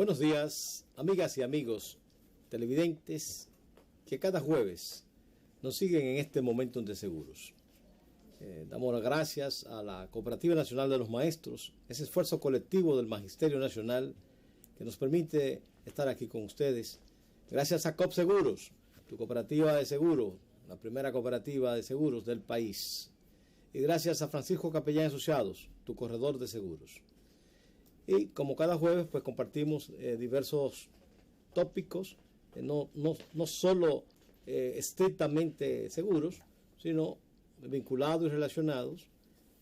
Buenos días, amigas y amigos televidentes que cada jueves nos siguen en este Momentum de Seguros. Damos las gracias a la Cooperativa Nacional de los Maestros, ese esfuerzo colectivo del Magisterio Nacional que nos permite estar aquí con ustedes. Gracias a COP Seguros, tu cooperativa de seguro, la primera cooperativa de seguros del país. Y gracias a Francisco Capellán Asociados, tu corredor de seguros. Y como cada jueves, pues compartimos diversos tópicos, no solo estrictamente seguros, sino vinculados y relacionados,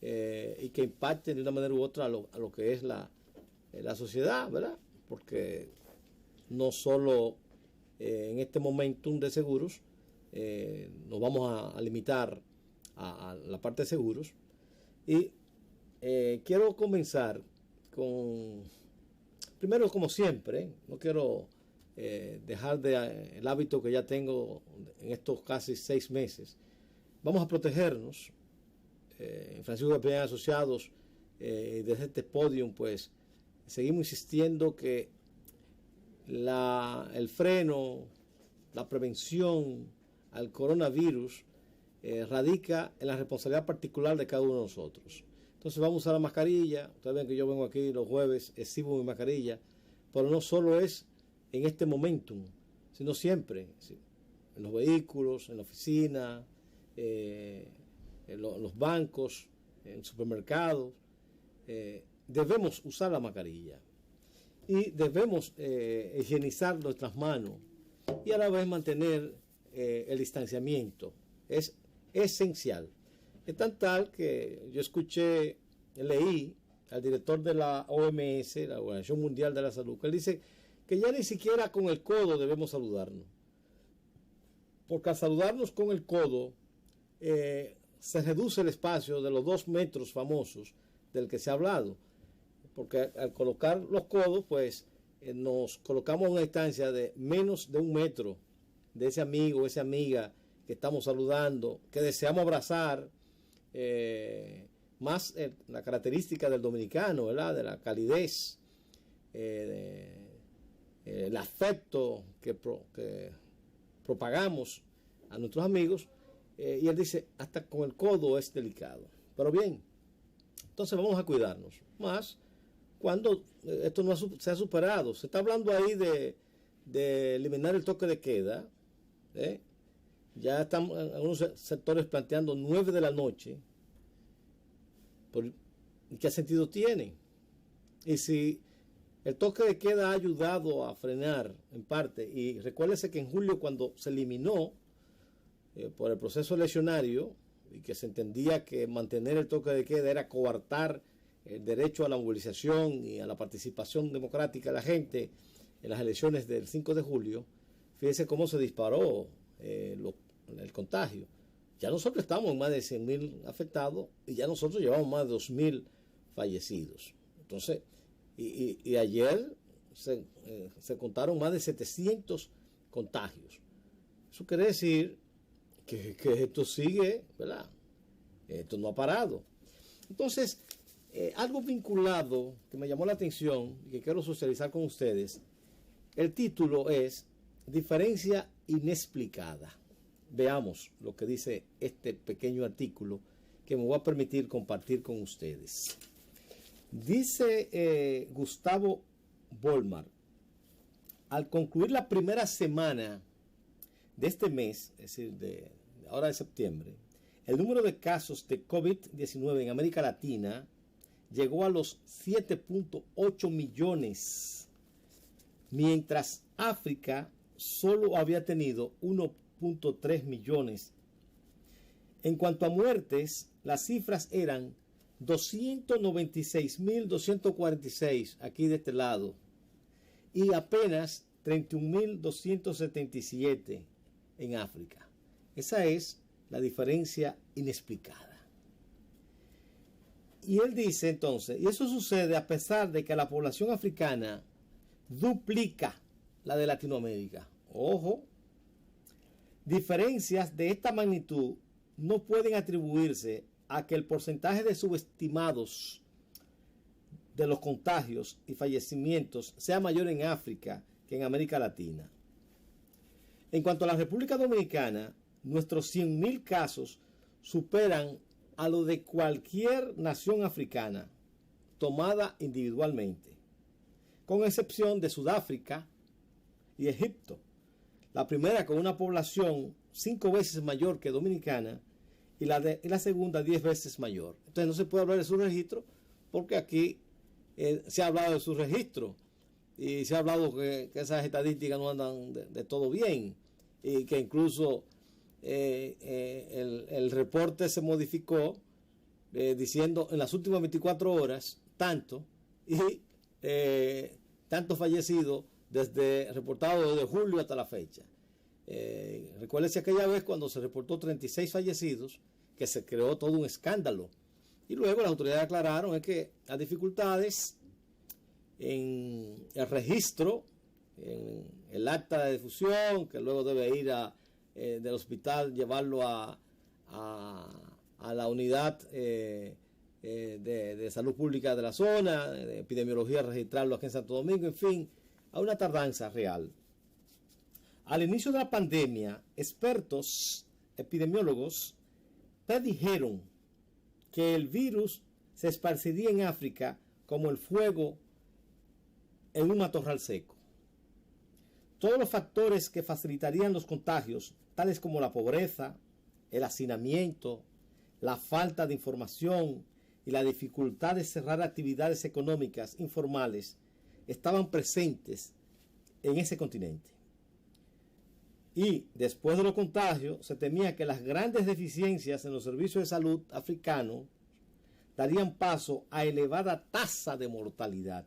y que impacten de una manera u otra a lo que es la sociedad, ¿verdad? Porque no solo en este momentum de seguros nos vamos a limitar a la parte de seguros. Y quiero comenzar primero, como siempre, no quiero dejar el hábito que ya tengo en estos casi 6 meses. Vamos a protegernos. Francisco Capellán Asociados, desde este podium, pues seguimos insistiendo que el freno, la prevención al coronavirus radica en la responsabilidad particular de cada uno de nosotros. Entonces vamos a usar la mascarilla. Ustedes ven que yo vengo aquí los jueves, exhibo mi mascarilla, pero no solo es en este momentum, sino siempre, ¿sí? En los vehículos, en la oficina, en los bancos, en supermercados, debemos usar la mascarilla y debemos higienizar nuestras manos y a la vez mantener el distanciamiento. Es esencial. Es tan tal que yo leí al director de la OMS, la Organización Mundial de la Salud, que él dice que ya ni siquiera con el codo debemos saludarnos. Porque al saludarnos con el codo se reduce el espacio de los 2 metros famosos del que se ha hablado. Porque al colocar los codos, pues nos colocamos a una distancia de menos de 1 metro de ese amigo, esa amiga que estamos saludando, que deseamos abrazar. Más la característica del dominicano, ¿verdad? De la calidez, el afecto que propagamos a nuestros amigos, y él dice, hasta con el codo es delicado. Pero bien, entonces vamos a cuidarnos, más cuando esto no se ha superado. Se está hablando ahí de eliminar el toque de queda, Ya están algunos sectores planteando 9 de la noche. ¿Qué sentido tiene? Y si el toque de queda ha ayudado a frenar en parte, y recuérdese que en julio, cuando se eliminó por el proceso eleccionario y que se entendía que mantener el toque de queda era coartar el derecho a la movilización y a la participación democrática de la gente en las elecciones del 5 de julio, fíjese cómo se disparó el contagio. Ya nosotros estamos en más de 100.000 afectados y ya nosotros llevamos más de 2.000 fallecidos. Entonces, y ayer se contaron más de 700 contagios. Eso quiere decir que esto sigue, ¿verdad? Esto no ha parado. Entonces, algo vinculado que me llamó la atención y que quiero socializar con ustedes, el título es Diferencia inexplicada. Veamos lo que dice este pequeño artículo que me voy a permitir compartir con ustedes. Dice Gustavo Bolmar, al concluir la primera semana de este mes, es decir, de ahora de septiembre, el número de casos de COVID-19 en América Latina llegó a los 7.8 millones, mientras África solo había tenido 1.3 millones. En cuanto a muertes, las cifras eran 296.246 aquí de este lado y apenas 31.277 en África. Esa es la diferencia inexplicada. Y él dice entonces, y eso sucede a pesar de que la población africana duplica la de Latinoamérica. Ojo, diferencias de esta magnitud no pueden atribuirse a que el porcentaje de subestimados de los contagios y fallecimientos sea mayor en África que en América Latina. En cuanto a la República Dominicana, nuestros 100.000 casos superan a lo de cualquier nación africana tomada individualmente, con excepción de Sudáfrica y Egipto, la primera con una población 5 veces mayor que Dominicana y la segunda 10 veces mayor. Entonces no se puede hablar de su registro porque aquí se ha hablado de su registro y se ha hablado que esas estadísticas no andan de todo bien y que incluso el reporte se modificó diciendo en las últimas 24 horas tanto y tantos fallecidos reportados desde julio hasta la fecha. Recuérdese aquella vez cuando se reportó 36 fallecidos que se creó todo un escándalo y luego las autoridades aclararon que las dificultades en el registro, en el acta de difusión, que luego debe ir del hospital, llevarlo a la unidad de salud pública de la zona, de epidemiología, registrarlo aquí en Santo Domingo, en fin, a una tardanza real. Al inicio de la pandemia, expertos epidemiólogos predijeron que el virus se esparciría en África como el fuego en un matorral seco. Todos los factores que facilitarían los contagios, tales como la pobreza, el hacinamiento, la falta de información y la dificultad de cerrar actividades económicas informales, estaban presentes en ese continente. Y después de los contagios, se temía que las grandes deficiencias en los servicios de salud africanos darían paso a elevada tasa de mortalidad.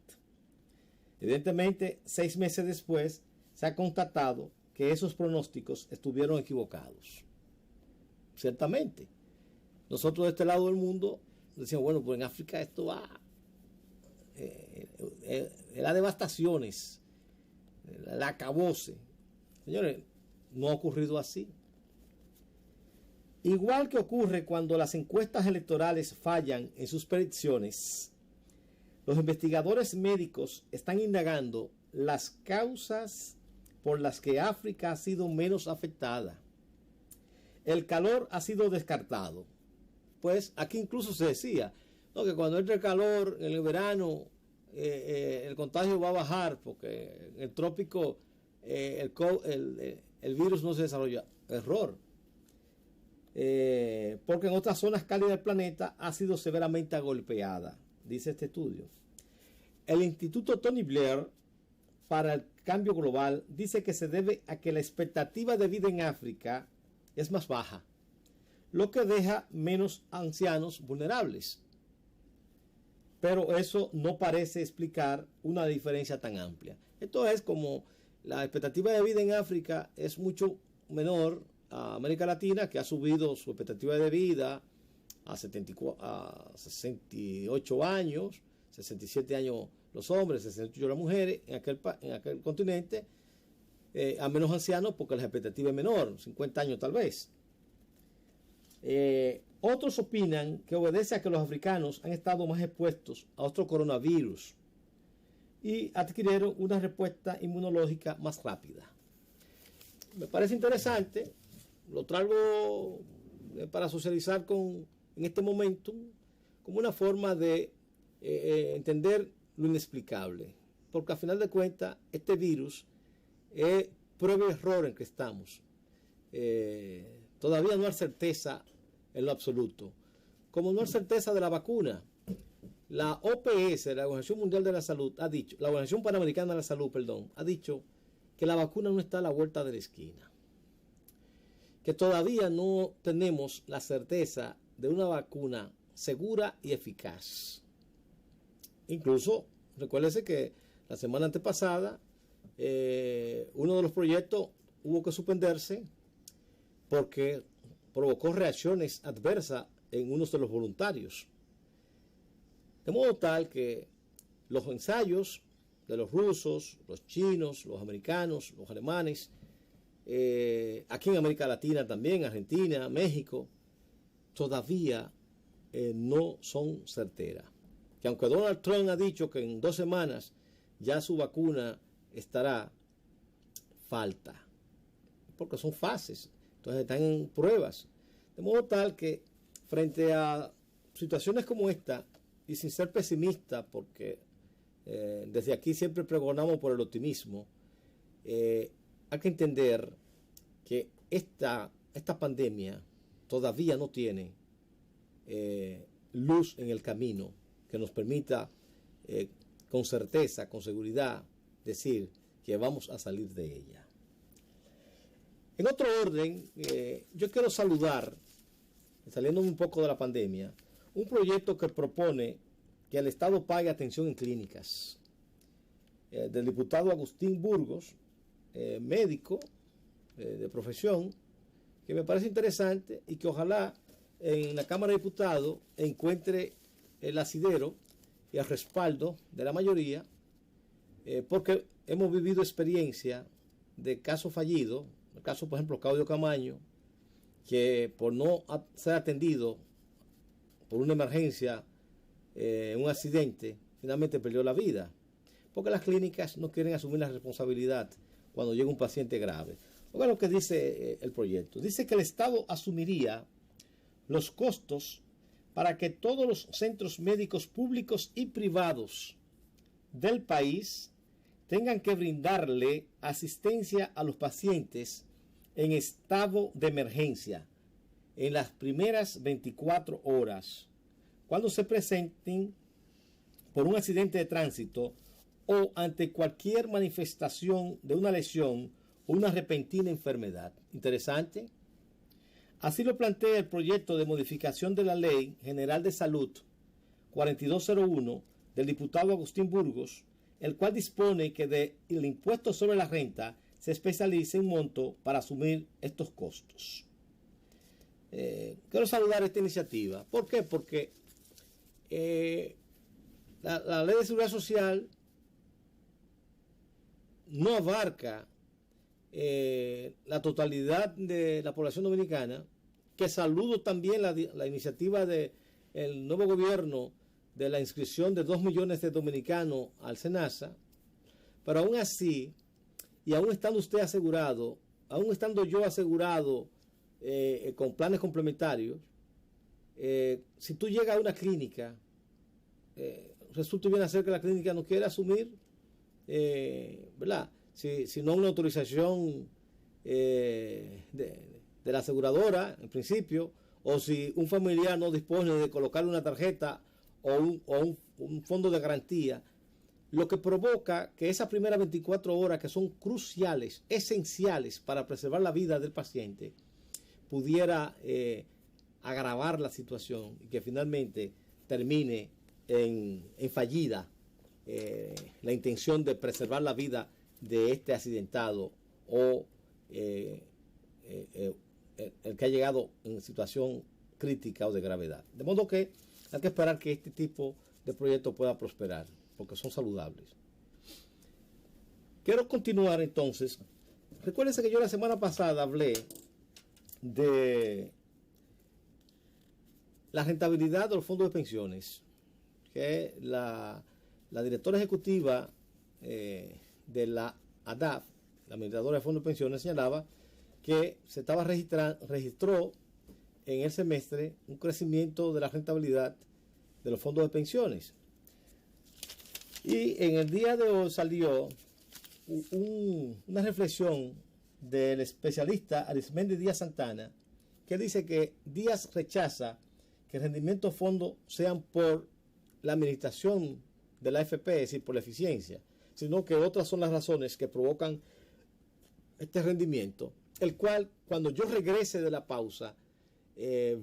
Evidentemente, 6 meses después, se ha constatado que esos pronósticos estuvieron equivocados. Ciertamente. Nosotros de este lado del mundo decíamos, bueno, pues en África esto va, las devastaciones, el acabose. Señores, no ha ocurrido así. Igual que ocurre cuando las encuestas electorales fallan en sus predicciones, los investigadores médicos están indagando las causas por las que África ha sido menos afectada. El calor ha sido descartado. Pues aquí incluso se decía, ¿no?, que cuando entre el calor en el verano el contagio va a bajar porque en el trópico el virus no se desarrolla. Error. Porque en otras zonas cálidas del planeta ha sido severamente golpeada, dice este estudio. El Instituto Tony Blair para el Cambio Global dice que se debe a que la expectativa de vida en África es más baja, lo que deja menos ancianos vulnerables. Pero eso no parece explicar una diferencia tan amplia. Esto es como la expectativa de vida en África es mucho menor a América Latina, que ha subido su expectativa de vida a 68 años, 67 años los hombres, 68 las mujeres, en aquel continente, a menos ancianos porque la expectativa es menor, 50 años tal vez. Otros opinan que obedece a que los africanos han estado más expuestos a otro coronavirus y adquirieron una respuesta inmunológica más rápida. Me parece interesante, lo traigo para socializar en este momento como una forma de entender lo inexplicable, porque al final de cuentas este virus es prueba y error en que estamos. Todavía no hay certeza en lo absoluto, como no hay certeza de la vacuna. La OPS, la Organización Mundial de la Salud, ha dicho, la Organización Panamericana de la Salud, ha dicho que la vacuna no está a la vuelta de la esquina, que todavía no tenemos la certeza de una vacuna segura y eficaz. Incluso, recuérdese que la semana antepasada uno de los proyectos hubo que suspenderse porque provocó reacciones adversas en unos de los voluntarios. De modo tal que los ensayos de los rusos, los chinos, los americanos, los alemanes, aquí en América Latina también, Argentina, México, todavía no son certeras. que aunque Donald Trump ha dicho que en 2 semanas ya su vacuna estará, falta, porque son fases, entonces están en pruebas, de modo tal que frente a situaciones como esta, y sin ser pesimista, porque desde aquí siempre pregonamos por el optimismo, hay que entender que esta pandemia todavía no tiene luz en el camino que nos permita con certeza, con seguridad, decir que vamos a salir de ella. En otro orden, yo quiero saludar, saliendo un poco de la pandemia, un proyecto que propone que el Estado pague atención en clínicas, del diputado Agustín Burgos, médico de profesión, que me parece interesante y que ojalá en la Cámara de Diputados encuentre el asidero y el respaldo de la mayoría, porque hemos vivido experiencia de casos fallidos, el caso por ejemplo Claudio Camaño, que por no ser atendido por una emergencia, un accidente, finalmente perdió la vida, porque las clínicas no quieren asumir la responsabilidad cuando llega un paciente grave. Oiga lo que dice el proyecto. Dice que el Estado asumiría los costos para que todos los centros médicos públicos y privados del país tengan que brindarle asistencia a los pacientes en estado de emergencia en las primeras 24 horas, cuando se presenten por un accidente de tránsito o ante cualquier manifestación de una lesión o una repentina enfermedad. Interesante. Así lo plantea el proyecto de modificación de la Ley General de Salud 4201 del diputado Agustín Burgos, el cual dispone que del impuesto sobre la renta se especialice un monto para asumir estos costos. Quiero saludar esta iniciativa. ¿Por qué? Porque la Ley de Seguridad Social no abarca la totalidad de la población dominicana, que saludo también la iniciativa del nuevo gobierno de la inscripción de 2 millones de dominicanos al SENASA, pero aún así, y aún estando usted asegurado, aún estando yo asegurado con planes complementarios, si tú llegas a una clínica, resulta bien hacer que la clínica no quiera asumir, ¿verdad? Si no una autorización de la aseguradora, en principio, o si un familiar no dispone de colocarle una tarjeta o un fondo de garantía, lo que provoca que esas primeras 24 horas, que son cruciales, esenciales para preservar la vida del paciente, pudiera agravar la situación y que finalmente termine en fallida la intención de preservar la vida de este accidentado o el que ha llegado en situación crítica o de gravedad. De modo que hay que esperar que este tipo de proyectos pueda prosperar, porque son saludables. Quiero continuar entonces. Recuérdense que yo la semana pasada hablé de la rentabilidad de los fondos de pensiones, que la directora ejecutiva de la ADAF, la Administradora de Fondos de Pensiones, señalaba que registró en el semestre un crecimiento de la rentabilidad de los fondos de pensiones. Y en el día de hoy salió una reflexión del especialista Arismendi Díaz Santana, que dice que Díaz rechaza que el rendimiento de fondos sean por la administración de la AFP, es decir, por la eficiencia, sino que otras son las razones que provocan este rendimiento, el cual cuando yo regrese de la pausa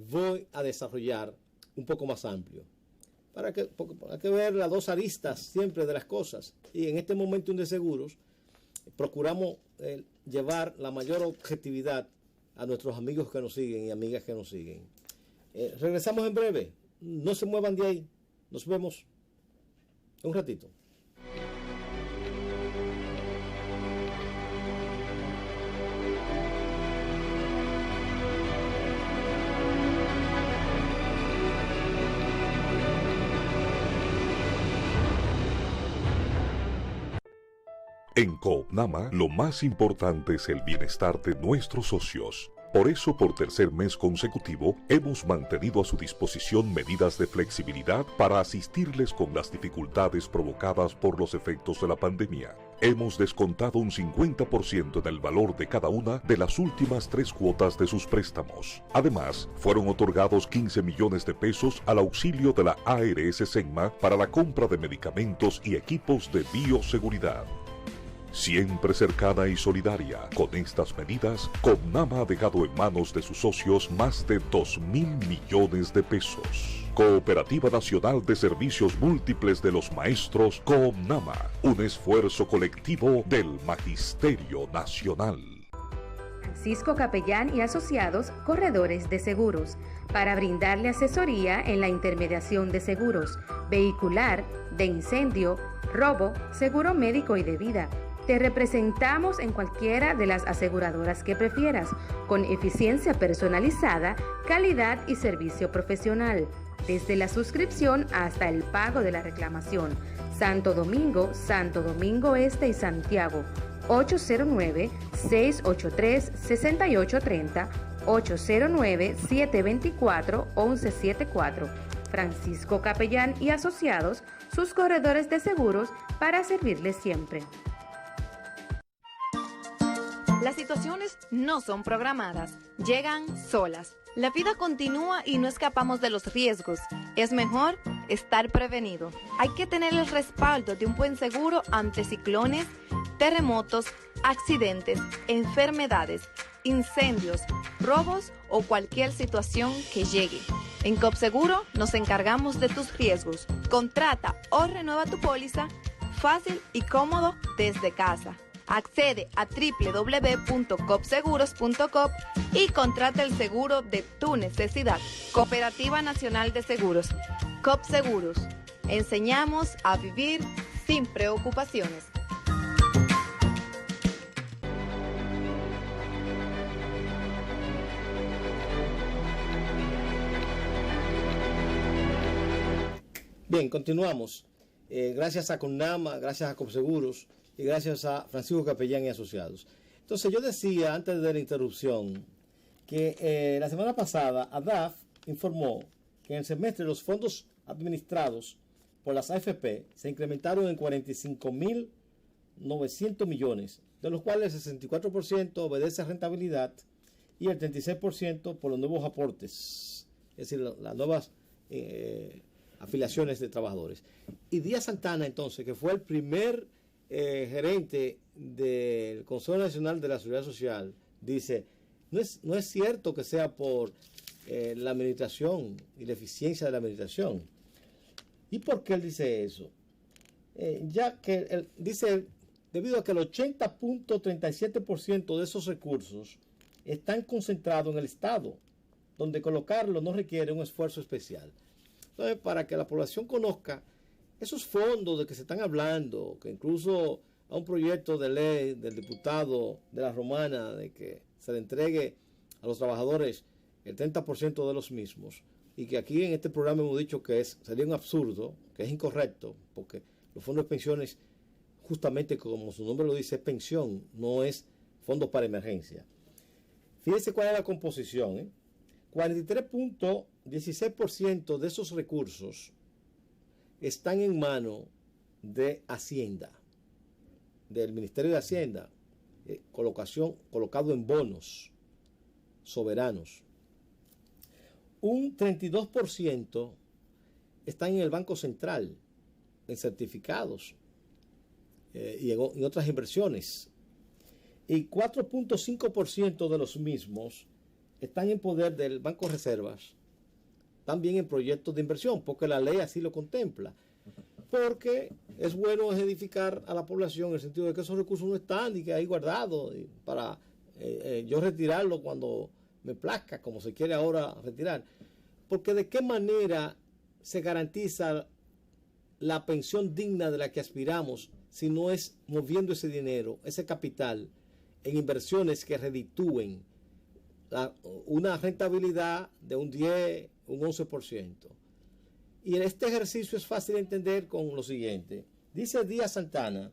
voy a desarrollar un poco más amplio. Hay que ver las dos aristas siempre de las cosas, y en este momento de seguros procuramos llevar la mayor objetividad a nuestros amigos que nos siguen y amigas que nos siguen. Regresamos en breve, no se muevan de ahí, nos vemos un ratito. En Coopnama, lo más importante es el bienestar de nuestros socios. Por eso, por tercer mes consecutivo, hemos mantenido a su disposición medidas de flexibilidad para asistirles con las dificultades provocadas por los efectos de la pandemia. Hemos descontado un 50% del valor de cada una de las últimas 3 cuotas de sus préstamos. Además, fueron otorgados 15 millones de pesos al auxilio de la ARS Senma para la compra de medicamentos y equipos de bioseguridad. Siempre cercana y solidaria con estas medidas, Coopnama ha dejado en manos de sus socios más de 2.000 millones de pesos. Cooperativa Nacional de Servicios Múltiples de los Maestros, Coopnama, un esfuerzo colectivo del Magisterio Nacional. Francisco Capellán y Asociados, Corredores de Seguros, para brindarle asesoría en la intermediación de seguros, vehicular, de incendio, robo, seguro médico y de vida. Te representamos en cualquiera de las aseguradoras que prefieras, con eficiencia personalizada, calidad y servicio profesional, desde la suscripción hasta el pago de la reclamación. Santo Domingo Este y Santiago, 809-683-6830, 809-724-1174. Francisco Capellán y Asociados, sus corredores de seguros, para servirles siempre. Las situaciones no son programadas, llegan solas. La vida continúa y no escapamos de los riesgos. Es mejor estar prevenido. Hay que tener el respaldo de un buen seguro ante ciclones, terremotos, accidentes, enfermedades, incendios, robos o cualquier situación que llegue. En COPSeguro nos encargamos de tus riesgos. Contrata o renueva tu póliza fácil y cómodo desde casa. Accede a www.copseguros.com y contrata el seguro de tu necesidad. Cooperativa Nacional de Seguros. COPSeguros. Enseñamos a vivir sin preocupaciones. Bien, continuamos. Gracias a CONAMA, gracias a COPSeguros y gracias a Francisco Capellán y Asociados. Entonces yo decía antes de la interrupción que la semana pasada ADAF informó que en el semestre los fondos administrados por las AFP se incrementaron en 45.900 millones, de los cuales el 64% obedece a rentabilidad y el 36% por los nuevos aportes, es decir, las nuevas afiliaciones de trabajadores. Y Díaz Santana, entonces, que fue el primer gerente del Consejo Nacional de la Seguridad Social, dice, no es cierto que sea por la administración y la eficiencia de la administración. ¿Y por qué él dice eso? Ya que él dice, debido a que el 80.37% de esos recursos están concentrados en el Estado, donde colocarlo no requiere un esfuerzo especial. Entonces, para que la población conozca esos fondos de que se están hablando, que incluso a un proyecto de ley del diputado de la Romana de que se le entregue a los trabajadores el 30% de los mismos, y que aquí en este programa hemos dicho que sería un absurdo, que es incorrecto, porque los fondos de pensiones, justamente como su nombre lo dice, es pensión, no es fondos para emergencia. Fíjense cuál es la composición, 43.16% de esos recursos están en manos de Hacienda, del Ministerio de Hacienda, colocado en bonos soberanos. Un 32% están en el Banco Central, en certificados y en otras inversiones. Y 4.5% de los mismos están en poder del Banco de Reservas, también en proyectos de inversión, porque la ley así lo contempla. Porque es bueno edificar a la población en el sentido de que esos recursos no están y que hay guardados para yo retirarlo cuando me plazca, como se quiere ahora retirar. Porque de qué manera se garantiza la pensión digna de la que aspiramos si no es moviendo ese dinero, ese capital, en inversiones que reditúen una rentabilidad de un 10, un 11%. Y en este ejercicio es fácil de entender con lo siguiente. Dice Díaz Santana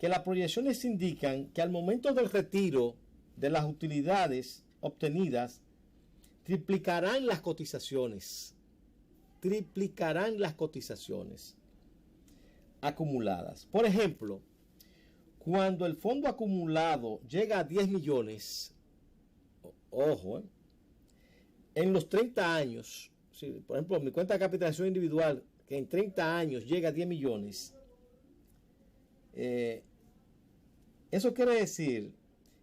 que las proyecciones indican que al momento del retiro de las utilidades obtenidas, triplicarán las cotizaciones acumuladas. Por ejemplo, cuando el fondo acumulado llega a 10 millones, ojo, en los 30 años, si, por ejemplo, mi cuenta de capitalización individual, que en 30 años llega a 10 millones, eso quiere decir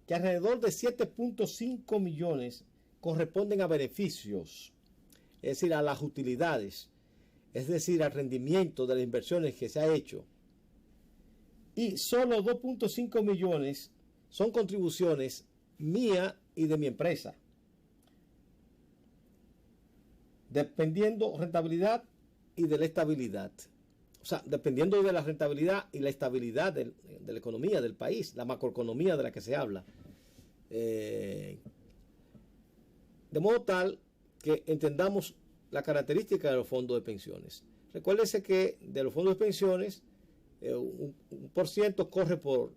que alrededor de 7.5 millones corresponden a beneficios, es decir, a las utilidades, es decir, al rendimiento de las inversiones que se ha hecho. Y solo 2.5 millones son contribuciones mía y de mi empresa, dependiendo rentabilidad y de la estabilidad. O sea, dependiendo de la rentabilidad y la estabilidad de la economía del país, la macroeconomía de la que se habla. De modo tal que entendamos la característica de los fondos de pensiones. Recuérdese que de los fondos de pensiones, un por ciento corre por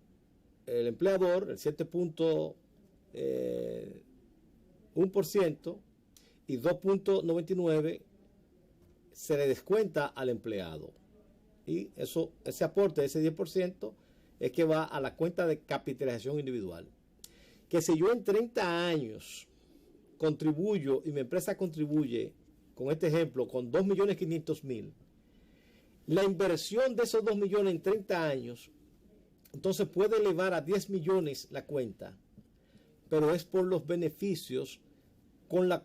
el empleador, el 7.1%, y 2.99% se le descuenta al empleado. Y ese aporte, ese 10%, es que va a la cuenta de capitalización individual. Que si yo en 30 años contribuyo y mi empresa contribuye, con este ejemplo, con 2.500.000, la inversión de esos 2 millones en 30 años, entonces puede elevar a 10 millones la cuenta, pero es por los beneficios con la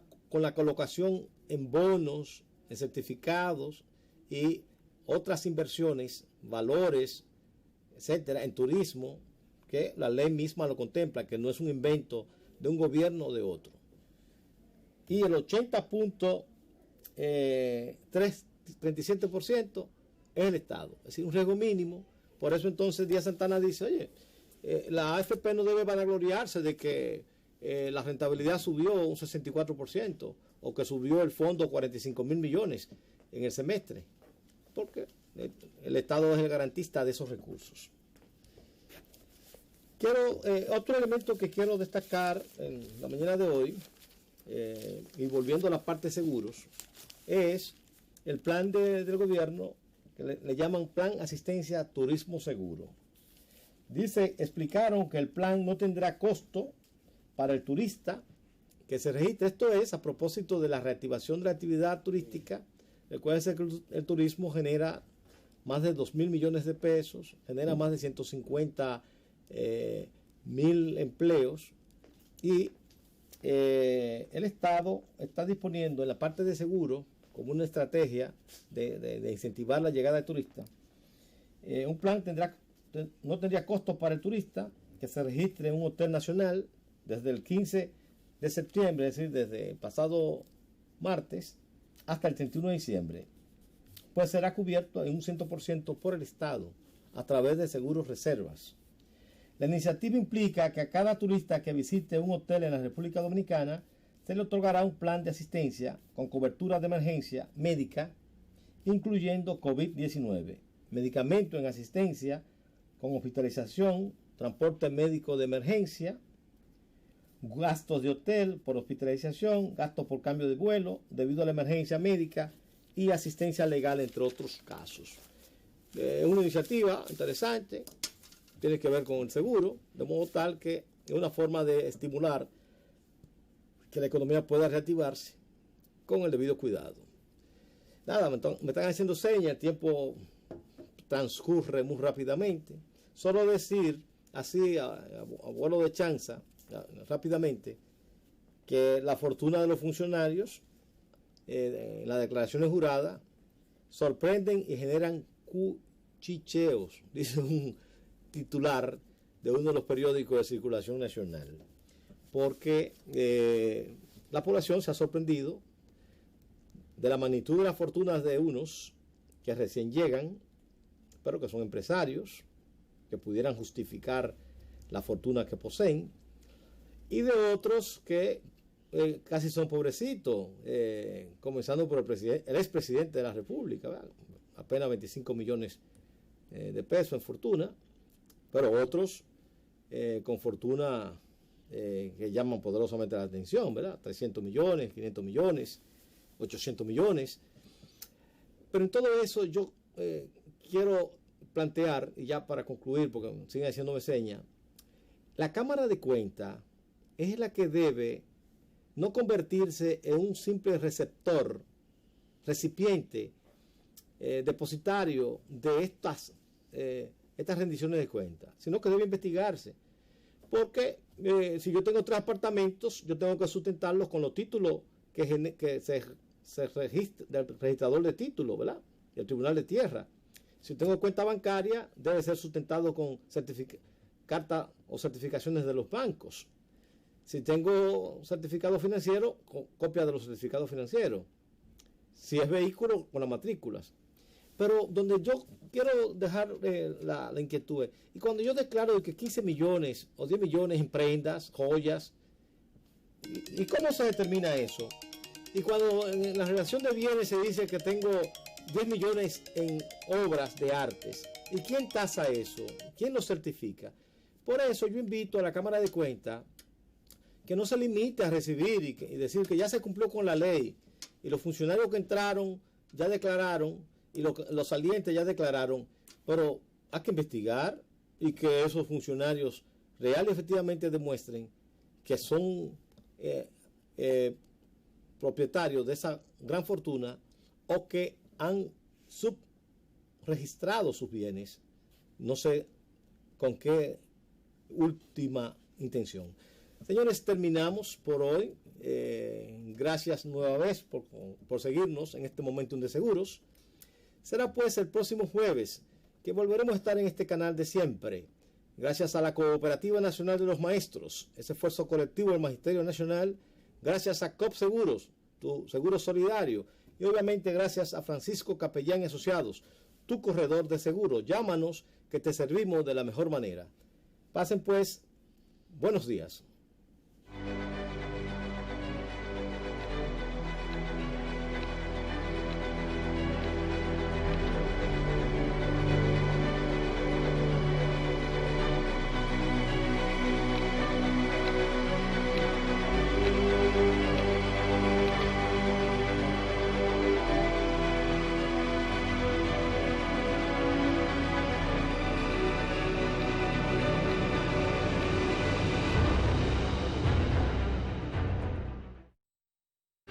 colocación en bonos, en certificados y otras inversiones, valores, etcétera, en turismo, que la ley misma lo contempla, que no es un invento de un gobierno o de otro. Y el 80.37% es el Estado, es decir, un riesgo mínimo. Por eso entonces Díaz Santana dice, oye, la AFP no debe vanagloriarse de que la rentabilidad subió un 64% o que subió el fondo 45.000 millones en el semestre, porque el Estado es el garantista de esos recursos. Otro elemento que quiero destacar en la mañana de hoy, y volviendo a la parte de seguros, es el plan del gobierno que le llaman Plan Asistencia Turismo Seguro. Explicaron que el plan no tendrá costo para el turista que se registre. Esto es a propósito de la reactivación de la actividad turística. Recuerden que el turismo genera más de 2.000 millones de pesos, genera más de 150.000 empleos, y el Estado está disponiendo en la parte de seguro como una estrategia de incentivar la llegada de turistas. Un plan no tendría costos para el turista que se registre en un hotel nacional desde el 15 de septiembre, es decir, desde el pasado martes hasta el 31 de diciembre, pues será cubierto en un 100% por el Estado a través de seguros reservas. La iniciativa implica que a cada turista que visite un hotel en la República Dominicana se le otorgará un plan de asistencia con cobertura de emergencia médica, incluyendo COVID-19, medicamento en asistencia con hospitalización, transporte médico de emergencia, gastos de hotel por hospitalización, gastos por cambio de vuelo debido a la emergencia médica y asistencia legal, entre otros casos. Una iniciativa interesante, tiene que ver con el seguro, de modo tal que es una forma de estimular que la economía pueda reactivarse con el debido cuidado. Nada, me están haciendo señas, el tiempo transcurre muy rápidamente. Solo decir así a vuelo de chanza, rápidamente, que la fortuna de los funcionarios en las declaraciones juradas sorprenden y generan cuchicheos, dice un titular de uno de los periódicos de circulación nacional, porque la población se ha sorprendido de la magnitud de las fortunas de unos que recién llegan, pero que son empresarios, que pudieran justificar la fortuna que poseen, y de otros que casi son pobrecitos, comenzando por el expresidente de la República, ¿verdad? Apenas 25 millones de pesos en fortuna, Pero otros con fortuna que llaman poderosamente la atención, ¿verdad? 300 millones, 500 millones, 800 millones. Pero en todo eso yo quiero plantear, y ya para concluir, porque siguen haciéndome señas, la Cámara de Cuentas es la que debe no convertirse en un simple receptor, recipiente, depositario de estas rendiciones de cuentas, sino que debe investigarse. Porque si yo tengo 3 apartamentos, yo tengo que sustentarlos con los títulos que se registra del registrador de títulos, ¿verdad? Y el Tribunal de Tierra. Si tengo cuenta bancaria, debe ser sustentado con cartas o certificaciones de los bancos. Si tengo certificado financiero, copia de los certificados financieros. Si es vehículo, con las matrículas. Pero donde yo quiero dejar la inquietud es, y cuando yo declaro que 15 millones o 10 millones en prendas, joyas, ¿y cómo se determina eso? Y cuando en la relación de bienes se dice que tengo 10 millones en obras de artes, ¿y quién tasa eso? ¿Quién lo certifica? Por eso yo invito a la Cámara de Cuentas que no se limite a recibir y decir que ya se cumplió con la ley y los funcionarios que entraron ya declararon y los salientes ya declararon, pero hay que investigar y que esos funcionarios real y efectivamente demuestren que son propietarios de esa gran fortuna o que han subregistrado sus bienes, no sé con qué última intención. Señores, terminamos por hoy. Gracias nueva vez por seguirnos en este Momentum de Seguros. Será pues el próximo jueves que volveremos a estar en este canal de siempre. Gracias a la Cooperativa Nacional de los Maestros, ese esfuerzo colectivo del Magisterio Nacional, gracias a COP Seguros, tu seguro solidario, y obviamente gracias a Francisco Capellán y Asociados, tu corredor de seguros. Llámanos que te servimos de la mejor manera. Pasen pues, buenos días.